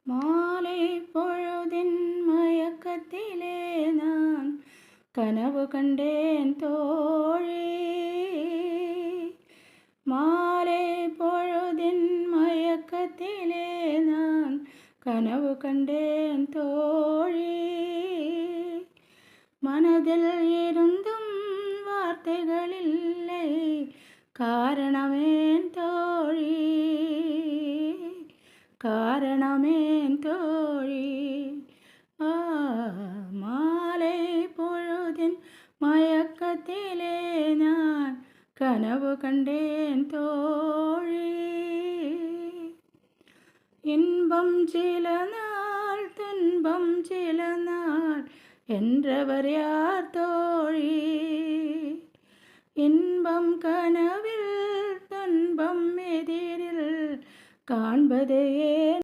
மாலை பொழுதின் மயக்கத்திலே நான் கனவு கண்டேன் தோழி. மாலை பொழுதின் மயக்கத்திலே நான் கனவு கண்டேன் தோழி. மனதில் இருந்தும் வார்த்தைகள் இல்லை, காரணமேன் தோழி, காரணமேன் தோழி. மாலை பொழுதின் மயக்கத்திலே நான் கனவு கண்டேன் தோழி. இன்பம் சில நாள் துன்பம் சில நாள் என்றவர் யார் தோழி. இன்பம் கனவில் துன்பம் எதிரில் காண்பது ஏன்